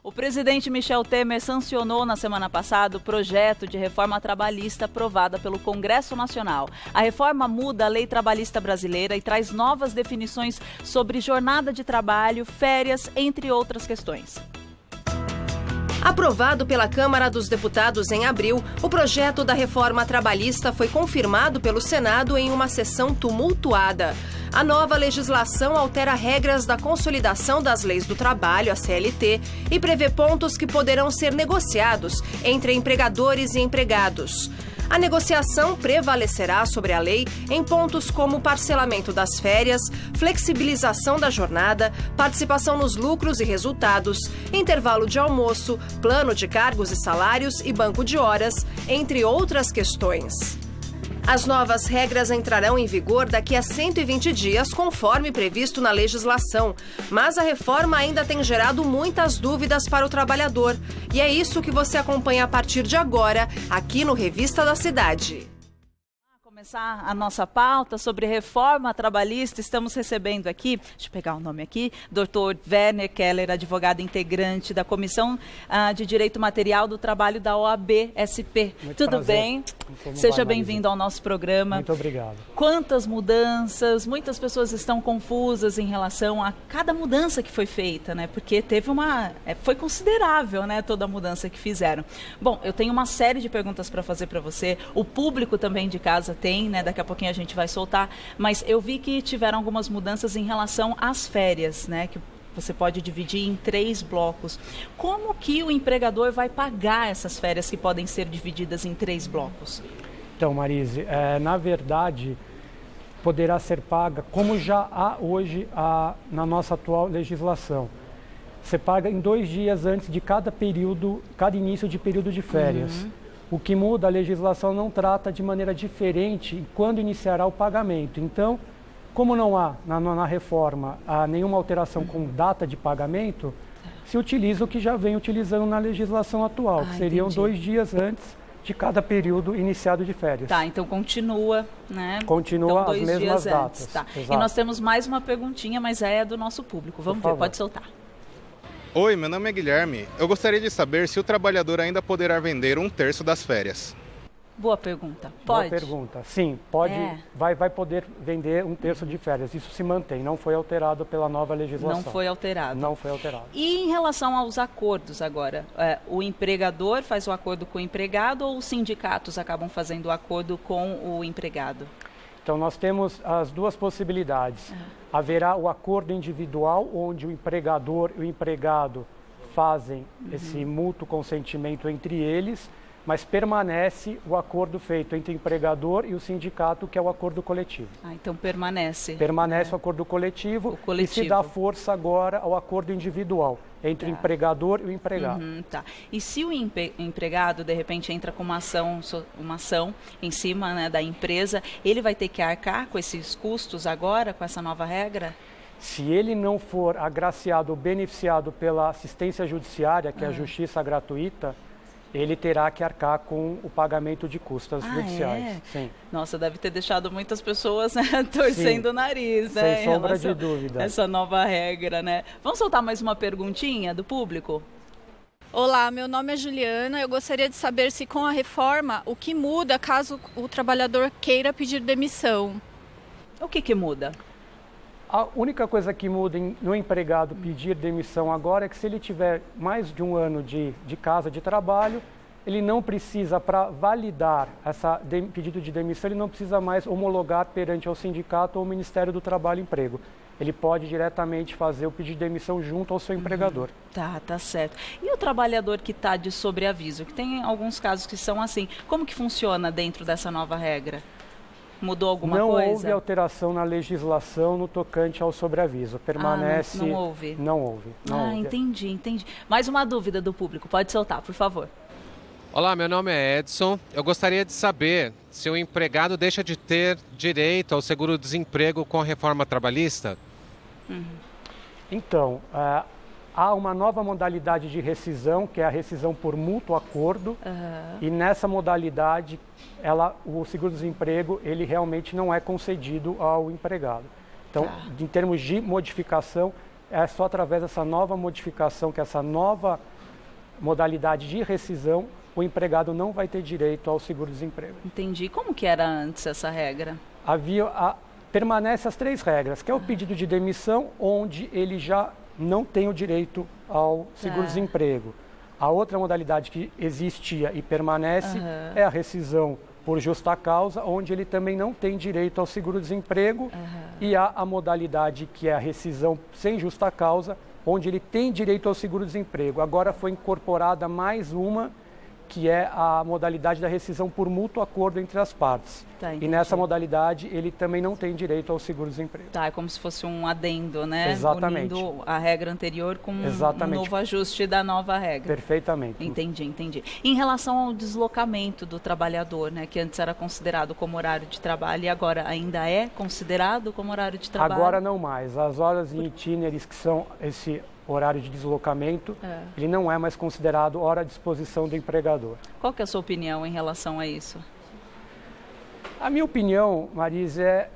O presidente Michel Temer sancionou na semana passada o projeto de reforma trabalhista aprovada pelo Congresso Nacional. A reforma muda a lei trabalhista brasileira e traz novas definições sobre jornada de trabalho, férias, entre outras questões. Aprovado pela Câmara dos Deputados em abril, o projeto da reforma trabalhista foi confirmado pelo Senado em uma sessão tumultuada. A nova legislação altera regras da Consolidação das Leis do Trabalho, a CLT, e prevê pontos que poderão ser negociados entre empregadores e empregados. A negociação prevalecerá sobre a lei em pontos como parcelamento das férias, flexibilização da jornada, participação nos lucros e resultados, intervalo de almoço, plano de cargos e salários e banco de horas, entre outras questões. As novas regras entrarão em vigor daqui a 120 dias, conforme previsto na legislação. Mas a reforma ainda tem gerado muitas dúvidas para o trabalhador. E é isso que você acompanha a partir de agora, aqui no Revista da Cidade. Começar a nossa pauta sobre reforma trabalhista, estamos recebendo aqui, deixa eu pegar o nome aqui, Dr. Werner Keller, advogado integrante da Comissão de Direito Material do Trabalho da OAB-SP. Tudo bem? Seja bem-vindo ao nosso programa. Muito obrigado. Quantas mudanças, muitas pessoas estão confusas em relação a cada mudança que foi feita, né? Porque teve foi considerável, né, toda a mudança que fizeram. Bom, eu tenho uma série de perguntas para fazer para você, o público também de casa tem, né? Daqui a pouquinho a gente vai soltar, mas eu vi que tiveram algumas mudanças em relação às férias, né? Que você pode dividir em 3 blocos. Como que o empregador vai pagar essas férias que podem ser divididas em 3 blocos? Então, Marise, na verdade, poderá ser paga como já há hoje na nossa atual legislação. Você paga em 2 dias antes de cada início de período de férias. O que muda, a legislação não trata de maneira diferente quando iniciará o pagamento. Então, como não há na reforma nenhuma alteração com data de pagamento, se utiliza o que já vem utilizando na legislação atual, que seriam 2 dias antes de cada período iniciado de férias. Tá, então continua, né? Continua então, as mesmas datas. Tá. E nós temos mais uma perguntinha, mas é do nosso público. Vamos ver, pode soltar. Oi, meu nome é Guilherme. Eu gostaria de saber se o trabalhador ainda poderá vender 1/3 das férias. Boa pergunta. Pode? Boa pergunta. Sim, pode. Vai poder vender 1/3 de férias. Isso se mantém. Não foi alterado pela nova legislação. Não foi alterado. Não foi alterado. E em relação aos acordos agora, o empregador faz o acordo com o empregado ou os sindicatos acabam fazendo o acordo com o empregado? Então, nós temos as 2 possibilidades. Haverá o acordo individual, onde o empregador e o empregado fazem esse mútuo consentimento entre eles, mas permanece o acordo feito entre o empregador e o sindicato, que é o acordo coletivo. Então permanece. Permanece o acordo coletivo, e se dá força agora ao acordo individual, entre o empregador e o empregado. Tá. E se o empregado, de repente, entra com uma ação em cima, né, da empresa, ele vai ter que arcar com esses custos agora, com essa nova regra? Se ele não for agraciado ou beneficiado pela assistência judiciária, que é a justiça gratuita, ele terá que arcar com o pagamento de custas judiciais. Sim. Nossa, deve ter deixado muitas pessoas, né, torcendo o nariz, né? Sem sombra de dúvida. Essa nova regra, né? Vamos soltar mais uma perguntinha do público? Olá, meu nome é Juliana. Eu gostaria de saber se com a reforma, o que muda caso o trabalhador queira pedir demissão? O que muda? A única coisa que muda no empregado pedir demissão agora é que se ele tiver mais de 1 ano de casa de trabalho, ele não precisa, para validar esse pedido de demissão, ele não precisa mais homologar perante ao sindicato ou ao Ministério do Trabalho e Emprego. Ele pode diretamente fazer o pedido de demissão junto ao seu empregador. Tá certo. E o trabalhador que está de sobreaviso, que tem alguns casos que são assim, como que funciona dentro dessa nova regra? Mudou alguma coisa? Não houve alteração na legislação no tocante ao sobreaviso. Permanece... Não houve? Não houve. Entendi. Mais uma dúvida do público. Pode soltar, por favor. Olá, meu nome é Edson. Eu gostaria de saber se o empregado deixa de ter direito ao seguro-desemprego com a reforma trabalhista? Então, há uma nova modalidade de rescisão, que é a rescisão por mútuo acordo, e nessa modalidade, o seguro-desemprego, ele realmente não é concedido ao empregado. Então, em termos de modificação, é só através dessa nova modificação, que essa nova modalidade de rescisão, o empregado não vai ter direito ao seguro-desemprego. Entendi. Como que era antes essa regra? Permanece as 3 regras, que é o pedido de demissão, onde ele já não tem o direito ao seguro-desemprego. A outra modalidade que existia e permanece é a rescisão por justa causa, onde ele também não tem direito ao seguro-desemprego. E há a modalidade que é a rescisão sem justa causa, onde ele tem direito ao seguro-desemprego. Agora foi incorporada mais uma, que é a modalidade da rescisão por mútuo acordo entre as partes. E nessa modalidade ele também não tem direito ao seguro-desemprego. É como se fosse um adendo, né? Exatamente. Unindo a regra anterior com um novo ajuste da nova regra. Perfeitamente. Entendi. Em relação ao deslocamento do trabalhador, né, que antes era considerado como horário de trabalho e agora ainda é considerado como horário de trabalho? Agora não mais. As horas em itineres, que são esse horário de deslocamento, ele não é mais considerado hora à disposição do empregador. Qual que é a sua opinião em relação a isso? A minha opinião, Marisa,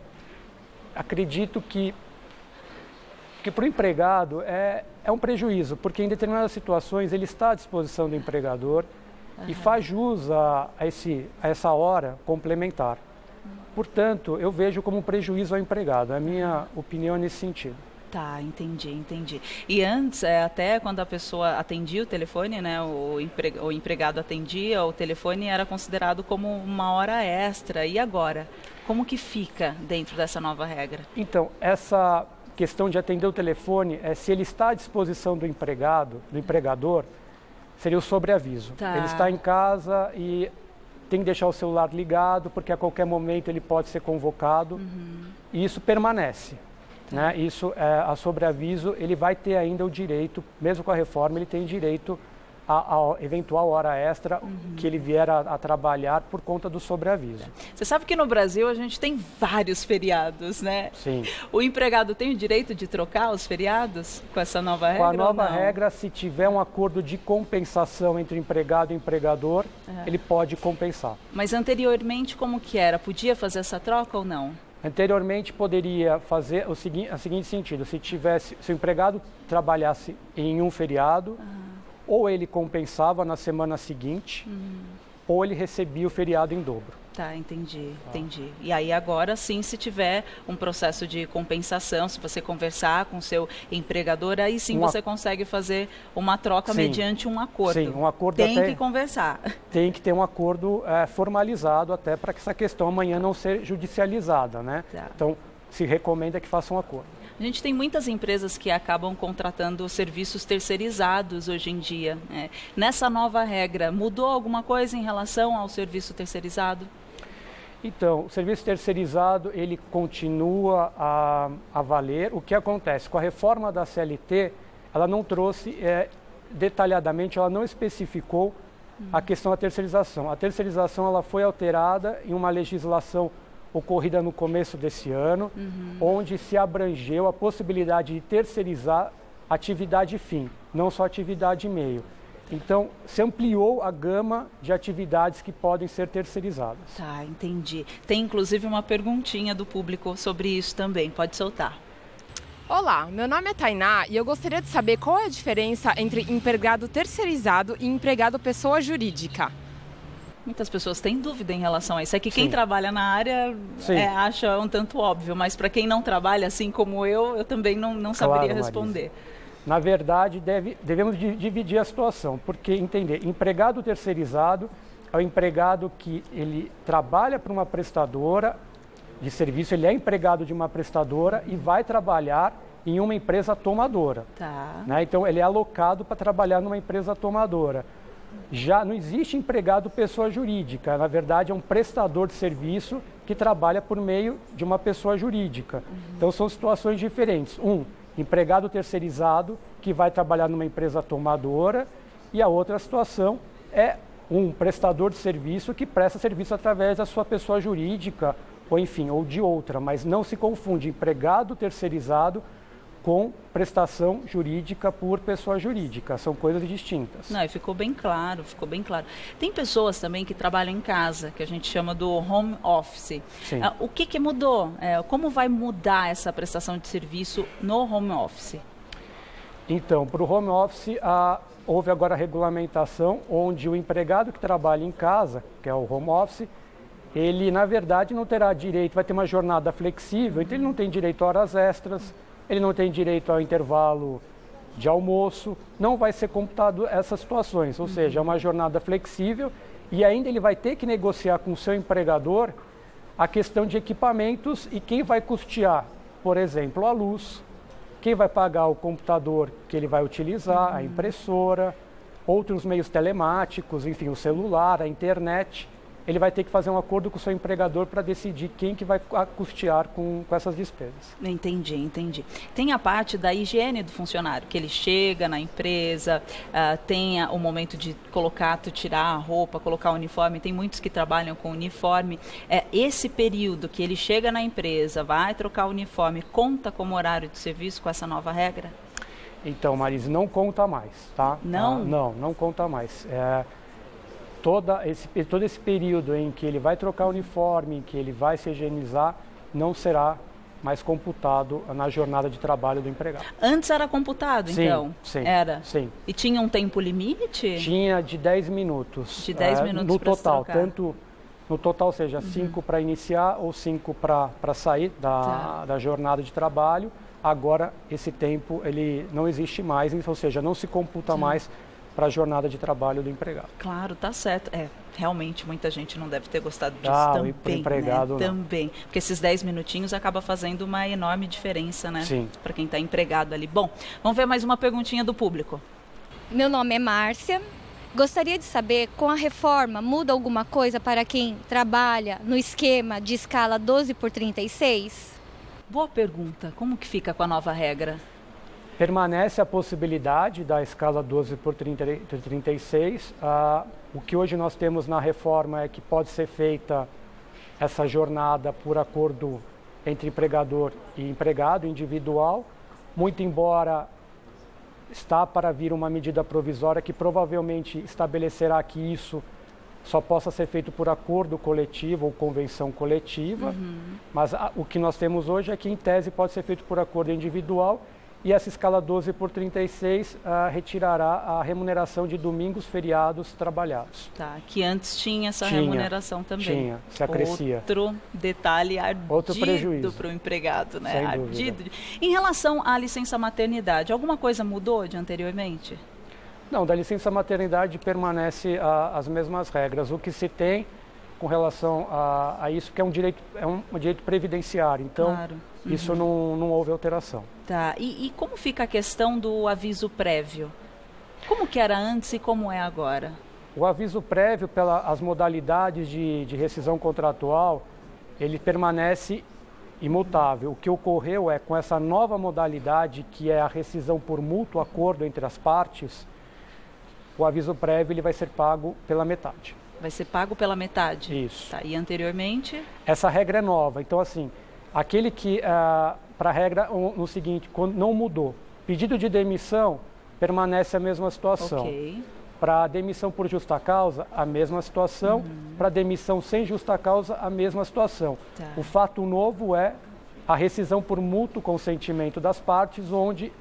acredito que para o empregado é um prejuízo, porque em determinadas situações ele está à disposição do empregador e faz jus a essa hora complementar. Portanto, eu vejo como um prejuízo ao empregado. É a minha opinião nesse sentido. Tá, entendi. E antes, até quando a pessoa atendia o telefone, né, o empregado atendia o telefone, era considerado como uma hora extra. E agora? Como que fica dentro dessa nova regra? Então, essa questão de atender o telefone, se ele está à disposição do empregador, seria o sobreaviso. Ele está em casa e tem que deixar o celular ligado, porque a qualquer momento ele pode ser convocado. E isso permanece. Né? Isso, a sobreaviso, ele vai ter ainda o direito, mesmo com a reforma, ele tem direito a eventual hora extra que ele vier a trabalhar por conta do sobreaviso. Você sabe que no Brasil a gente tem vários feriados, né? Sim. O empregado tem o direito de trocar os feriados com essa nova regra? Com a nova regra, se tiver um acordo de compensação entre empregado e empregador, ele pode compensar. Mas anteriormente como que era? Podia fazer essa troca ou não? Anteriormente poderia fazer o seguinte sentido, se o empregado trabalhasse em um feriado, ou ele compensava na semana seguinte, ou ele recebia o feriado em dobro. Tá, entendi. E aí agora sim, se tiver um processo de compensação, se você conversar com o seu empregador, aí sim você consegue fazer uma troca mediante um acordo. Sim, um acordo tem que conversar. Tem que ter um acordo formalizado até para que essa questão amanhã não seja judicializada, né? Então, se recomenda que faça um acordo. A gente tem muitas empresas que acabam contratando serviços terceirizados hoje em dia. Nessa nova regra, mudou alguma coisa em relação ao serviço terceirizado? Então, o serviço terceirizado, ele continua a valer. O que acontece? Com a reforma da CLT, ela não trouxe detalhadamente, ela não especificou a questão da terceirização. A terceirização ela foi alterada em uma legislação ocorrida no começo desse ano, onde se abrangeu a possibilidade de terceirizar atividade fim, não só atividade meio. Então, se ampliou a gama de atividades que podem ser terceirizadas. Tá, entendi. Tem inclusive uma perguntinha do público sobre isso também, pode soltar. Olá, meu nome é Tainá e eu gostaria de saber qual é a diferença entre empregado terceirizado e empregado pessoa jurídica. Muitas pessoas têm dúvida em relação a isso. É que quem trabalha na área acha um tanto óbvio, mas para quem não trabalha, assim como eu também não saberia responder. Marisa. Na verdade, devemos dividir a situação, porque entender, empregado terceirizado é o empregado que ele trabalha para uma prestadora de serviço, ele é empregado de uma prestadora e vai trabalhar em uma empresa tomadora. Né? Então, ele é alocado para trabalhar numa empresa tomadora. Já não existe empregado pessoa jurídica, na verdade é um prestador de serviço que trabalha por meio de uma pessoa jurídica. Então são situações diferentes. Empregado terceirizado que vai trabalhar numa empresa tomadora e a outra situação é um prestador de serviço que presta serviço através da sua pessoa jurídica ou enfim, ou de outra, mas não se confunde empregado terceirizado com prestação jurídica por pessoa jurídica. São coisas distintas. Não, ficou bem claro, Tem pessoas também que trabalham em casa, que a gente chama do home office. O que mudou? Como vai mudar essa prestação de serviço no home office? Então, para o home office, houve agora a regulamentação onde o empregado que trabalha em casa, que é o home office, ele, na verdade, não terá direito, vai ter uma jornada flexível, então ele não tem direito a horas extras, ele não tem direito ao intervalo de almoço, não vai ser computado essas situações, ou seja, é uma jornada flexível e ainda ele vai ter que negociar com o seu empregador a questão de equipamentos e quem vai custear, por exemplo, a luz, quem vai pagar o computador que ele vai utilizar, a impressora, outros meios telemáticos, enfim, o celular, a internet. Ele vai ter que fazer um acordo com o seu empregador para decidir quem que vai custear com essas despesas. Entendi. Tem a parte da higiene do funcionário, que ele chega na empresa, tem o momento de tirar a roupa, colocar o uniforme. Tem muitos que trabalham com uniforme. Esse período que ele chega na empresa, vai trocar o uniforme, conta como horário de serviço com essa nova regra? Então, Marise, não conta mais, tá? Não? Não conta mais. Todo esse período em que ele vai trocar o uniforme, em que ele vai se higienizar, não será mais computado na jornada de trabalho do empregado. Antes era computado, então? Sim. Era? Sim. E tinha um tempo limite? Tinha de 10 minutos. De 10 minutos no para total, trocar. tanto no total, seja 5 para iniciar ou 5 para sair da jornada de trabalho. Agora, esse tempo ele não existe mais, ou seja, não se computa mais para a jornada de trabalho do empregado. Claro, tá certo. Realmente muita gente não deve ter gostado disso também, o empregado né? não. Também, porque esses 10 minutinhos acaba fazendo uma enorme diferença, né? Sim. Para quem está empregado ali. Bom, vamos ver mais uma perguntinha do público. Meu nome é Márcia. Gostaria de saber, com a reforma, muda alguma coisa para quem trabalha no esquema de escala 12/36? Boa pergunta. Como que fica com a nova regra? Permanece a possibilidade da escala 12/36. O que hoje nós temos na reforma é que pode ser feita essa jornada por acordo entre empregador e empregado individual, muito embora está para vir uma medida provisória que provavelmente estabelecerá que isso só possa ser feito por acordo coletivo ou convenção coletiva, mas o que nós temos hoje é que, em tese, pode ser feito por acordo individual. E essa escala 12/36 retirará a remuneração de domingos, feriados trabalhados. Tá, que antes tinha essa remuneração também. Tinha, se acrescia. Outro detalhe ardido Outro prejuízo para o empregado, né? Sem ardido. dúvida. Em relação à licença maternidade, alguma coisa mudou de anteriormente? Não, da licença maternidade permanece as mesmas regras. O que se tem com relação a isso, que é um direito previdenciário, então claro. Isso não houve alteração. Tá, e como fica a questão do aviso prévio? Como que era antes e como é agora? O aviso prévio, pelas modalidades de rescisão contratual, ele permanece imutável. O que ocorreu com essa nova modalidade, que é a rescisão por mútuo acordo entre as partes, o aviso prévio ele vai ser pago pela metade. Vai ser pago pela metade? Isso. Tá, e anteriormente? Essa regra é nova, então assim, aquele que, para a regra, no seguinte, quando não mudou, pedido de demissão, permanece a mesma situação. Ok. Para demissão por justa causa, a mesma situação. Para demissão sem justa causa, a mesma situação. Tá. O fato novo é a rescisão por mútuo consentimento das partes, onde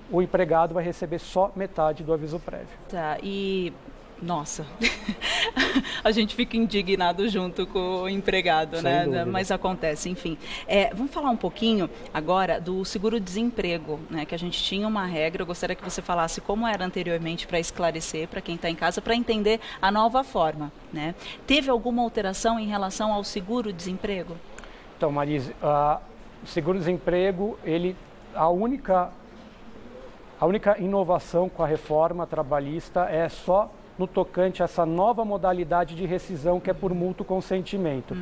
o empregado vai receber só metade do aviso prévio. Tá, e... Nossa, a gente fica indignado junto com o empregado, Sem né? dúvida. Mas acontece, enfim. Vamos falar um pouquinho agora do seguro-desemprego, né? Que a gente tinha uma regra, eu gostaria que você falasse como era anteriormente para esclarecer para quem está em casa, para entender a nova forma, né? Teve alguma alteração em relação ao seguro-desemprego? Então, Marise, o seguro-desemprego, a única inovação com a reforma trabalhista é só no tocante a essa nova modalidade de rescisão que é por mútuo consentimento.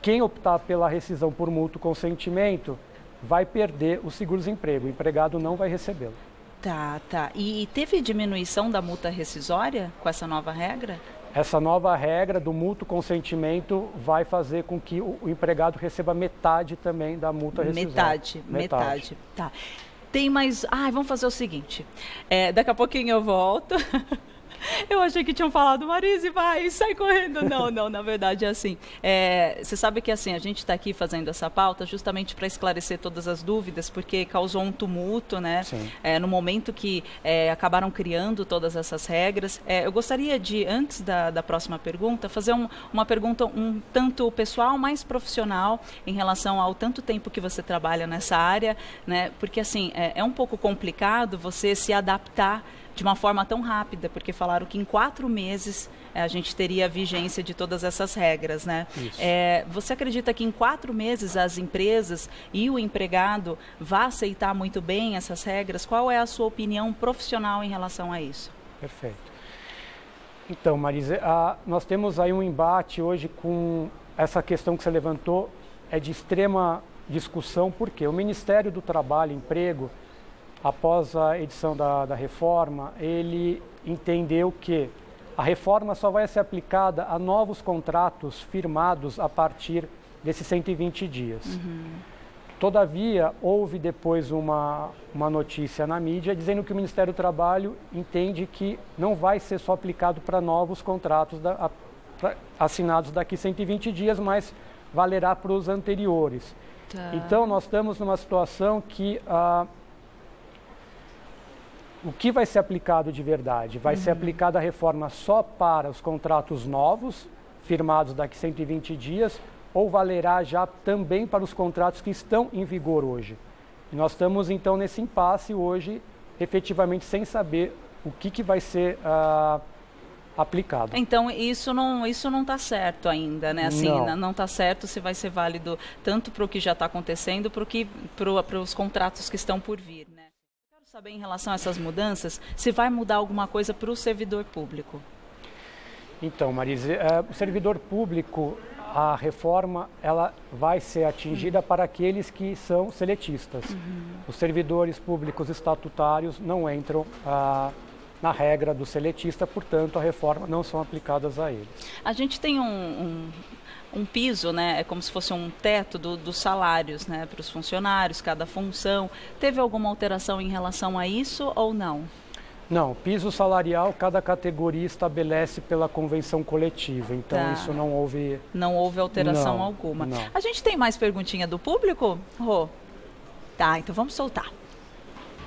Quem optar pela rescisão por mútuo consentimento vai perder o seguro-desemprego, o empregado não vai recebê-lo. Tá. E teve diminuição da multa rescisória com essa nova regra? Essa nova regra do mútuo consentimento vai fazer com que o empregado receba metade também da multa rescisória. Metade. Tá. Tem mais... vamos fazer o seguinte, daqui a pouquinho eu volto... Eu achei que tinham falado, Marise, vai, sai correndo. Não, na verdade é assim. Você sabe que assim, a gente está aqui fazendo essa pauta justamente para esclarecer todas as dúvidas, porque causou um tumulto, né? No momento que acabaram criando todas essas regras. Eu gostaria de, antes da próxima pergunta, fazer uma pergunta um tanto pessoal, mais profissional, em relação ao tanto tempo que você trabalha nessa área, né? Porque assim, é um pouco complicado você se adaptar de uma forma tão rápida, porque falaram que em 4 meses a gente teria a vigência de todas essas regras, né? Você acredita que em 4 meses as empresas e o empregado vão aceitar muito bem essas regras? Qual é a sua opinião profissional em relação a isso? Perfeito. Então, Marise, nós temos aí um embate hoje com essa questão que você levantou, é de extrema discussão, porque o Ministério do Trabalho e Emprego, após a edição da reforma, ele entendeu que a reforma só vai ser aplicada a novos contratos firmados a partir desses 120 dias. Todavia, houve depois uma notícia na mídia dizendo que o Ministério do Trabalho entende que não vai ser só aplicado para novos contratos assinados daqui 120 dias, mas valerá para os anteriores. Então, nós estamos numa situação que o que vai ser aplicado de verdade? Vai ser aplicada a reforma só para os contratos novos, firmados daqui 120 dias, ou valerá já também para os contratos que estão em vigor hoje? E nós estamos, então, nesse impasse hoje, efetivamente sem saber o que vai ser aplicado. Então, isso não está certo ainda, né? Assim, não está certo se vai ser válido tanto para o que já está acontecendo, para os contratos que estão por vir, né? Eu quero saber, em relação a essas mudanças, se vai mudar alguma coisa para o servidor público. Então, Marise, o servidor público, a reforma, ela vai ser atingida para aqueles que são seletistas. Os servidores públicos estatutários não entram na regra do seletista, portanto, a reforma não são aplicadas a eles. A gente tem um piso, né? É como se fosse um teto dos salários, né, para os funcionários, cada função. Teve alguma alteração em relação a isso ou não? Não, piso salarial, cada categoria estabelece pela convenção coletiva, então isso não houve... Não houve alteração alguma. Não. A gente tem mais perguntinha do público, Rô? Tá, então vamos soltar.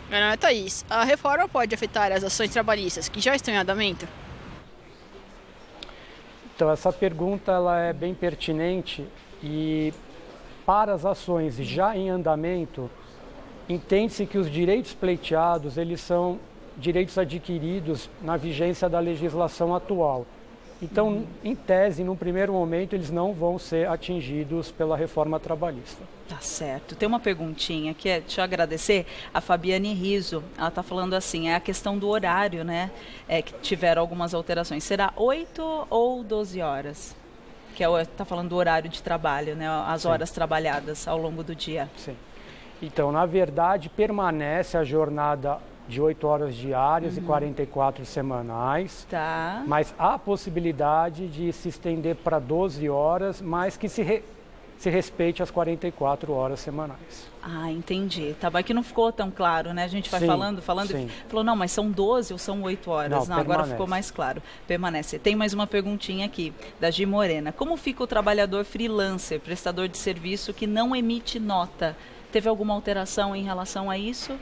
Meu nome é Thaís. A reforma pode afetar as ações trabalhistas que já estão em andamento? Então, essa pergunta ela é bem pertinente e para as ações já em andamento, entende-se que os direitos pleiteados, eles são direitos adquiridos na vigência da legislação atual. Então, em tese, no primeiro momento, eles não vão ser atingidos pela reforma trabalhista. Tá certo. Tem uma perguntinha que deixa eu agradecer, a Fabiane Riso. Ela está falando assim, é a questão do horário, né? Que tiveram algumas alterações. Será 8 ou 12 horas? Que está falando do horário de trabalho, né? As horas trabalhadas ao longo do dia. Sim. Então, na verdade, permanece a jornada de 8 horas diárias e 44 semanais, mas há a possibilidade de se estender para 12 horas, mas que se respeite as 44 horas semanais. Ah, entendi. Tá bem que não ficou tão claro, né? A gente vai falando e falou, não, mas são 12 ou são 8 horas? Não, agora ficou mais claro. Permanece. Tem mais uma perguntinha aqui, da Gi Morena. Como fica o trabalhador freelancer, prestador de serviço que não emite nota? Teve alguma alteração em relação a isso?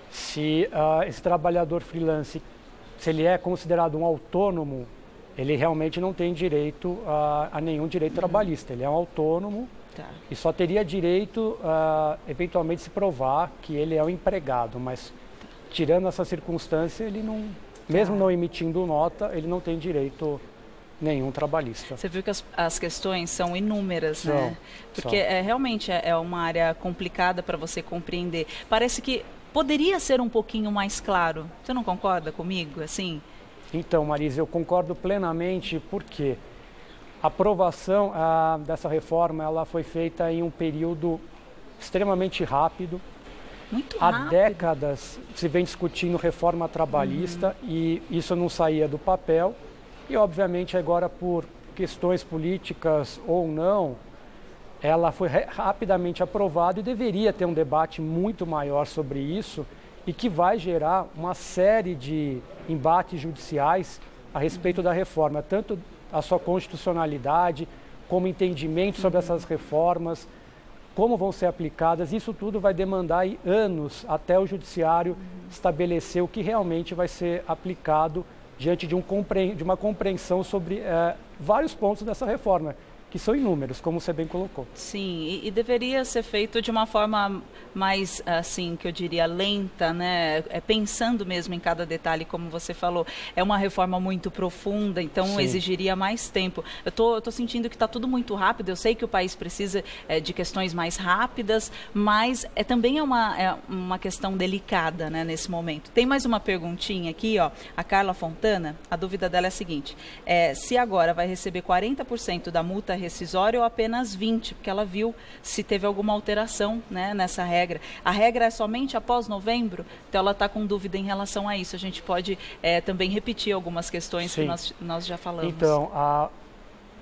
Se esse trabalhador freelance, se ele é considerado um autônomo, ele realmente não tem direito a nenhum direito trabalhista. Ele é um autônomo e só teria direito, eventualmente, se provar que ele é um empregado. Mas, tirando essa circunstância, ele não, mesmo não emitindo nota, ele não tem direito nenhum trabalhista. Você viu que as questões são inúmeras, né? Porque realmente é uma área complicada para você compreender. Parece que poderia ser um pouquinho mais claro. Você não concorda comigo, assim? Então, Marise, eu concordo plenamente porque a aprovação dessa reforma ela foi feita em um período extremamente rápido. Muito rápido. Há décadas se vem discutindo reforma trabalhista e isso não saía do papel. E, obviamente, agora por questões políticas ou não, ela foi rapidamente aprovada e deveria ter um debate muito maior sobre isso e que vai gerar uma série de embates judiciais a respeito da reforma, tanto a sua constitucionalidade, como entendimento sobre essas reformas, como vão ser aplicadas. Isso tudo vai demandar aí anos até o judiciário estabelecer o que realmente vai ser aplicado diante de uma compreensão sobre vários pontos dessa reforma, que são inúmeros, como você bem colocou. Sim, e deveria ser feito de uma forma mais, assim, que eu diria, lenta, né? Pensando mesmo em cada detalhe, como você falou. É uma reforma muito profunda, então Sim. exigiria mais tempo. Eu tô sentindo que está tudo muito rápido, eu sei que o país precisa de questões mais rápidas, mas também é uma questão delicada, né, nesse momento. Tem mais uma perguntinha aqui, ó, a Carla Fontana, a dúvida dela é a seguinte, se agora vai receber 40% da multa rescisória ou apenas 20%, porque ela viu se teve alguma alteração, né, nessa regra. A regra é somente após novembro, então ela está com dúvida em relação a isso. A gente pode também repetir algumas questões Sim. que nós já falamos. Então,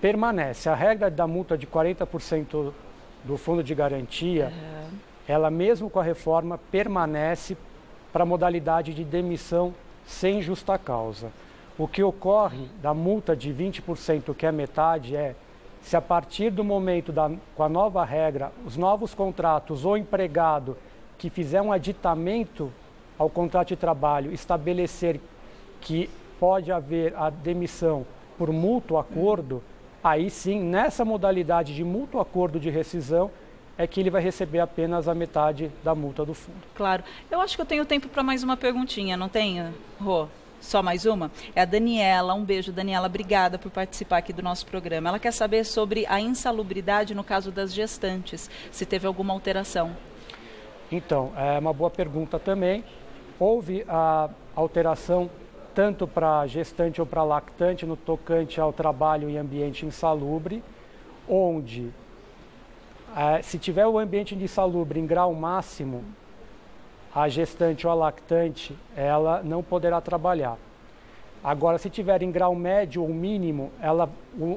permanece a regra da multa de 40% do fundo de garantia, ela mesmo com a reforma permanece para a modalidade de demissão sem justa causa. O que ocorre da multa de 20%, que é metade, se a partir do momento com a nova regra, os novos contratos ou empregado que fizer um aditamento ao contrato de trabalho estabelecer que pode haver a demissão por mútuo acordo, aí sim, nessa modalidade de mútuo acordo de rescisão, é que ele vai receber apenas a metade da multa do fundo. Claro. Eu acho que eu tenho tempo para mais uma perguntinha, não tenho, Rô? Só mais uma? É a Daniela. Um beijo, Daniela. Obrigada por participar aqui do nosso programa. Ela quer saber sobre a insalubridade no caso das gestantes, se teve alguma alteração. Então, é uma boa pergunta também. Houve a alteração tanto para gestante ou para lactante no tocante ao trabalho em ambiente insalubre, onde, se tiver o ambiente insalubre em grau máximo, a gestante ou a lactante, ela não poderá trabalhar. Agora, se tiver em grau médio ou mínimo,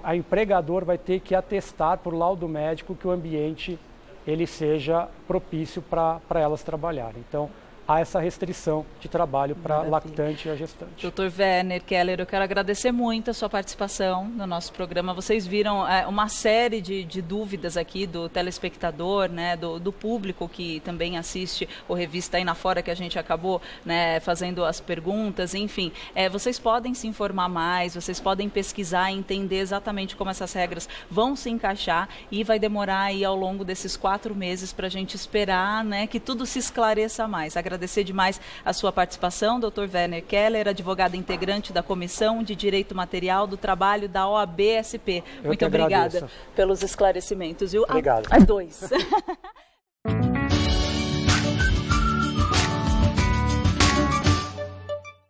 a empregador vai ter que atestar por laudo médico que o ambiente ele seja propício para elas trabalharem. Então, há essa restrição de trabalho para lactante e a gestante. Dr. Werner Keller, eu quero agradecer muito a sua participação no nosso programa. Vocês viram uma série de dúvidas aqui do telespectador, né, do público que também assiste o Revista Aí na Fora, que a gente acabou, né, fazendo as perguntas, enfim. Vocês podem se informar mais, vocês podem pesquisar e entender exatamente como essas regras vão se encaixar e vai demorar aí ao longo desses 4 meses para a gente esperar, né, que tudo se esclareça mais. Agradecer demais a sua participação, Dr. Werner Keller, advogado integrante da Comissão de Direito Material do Trabalho da OAB-SP. Muito obrigada pelos esclarecimentos. Obrigado. A 2.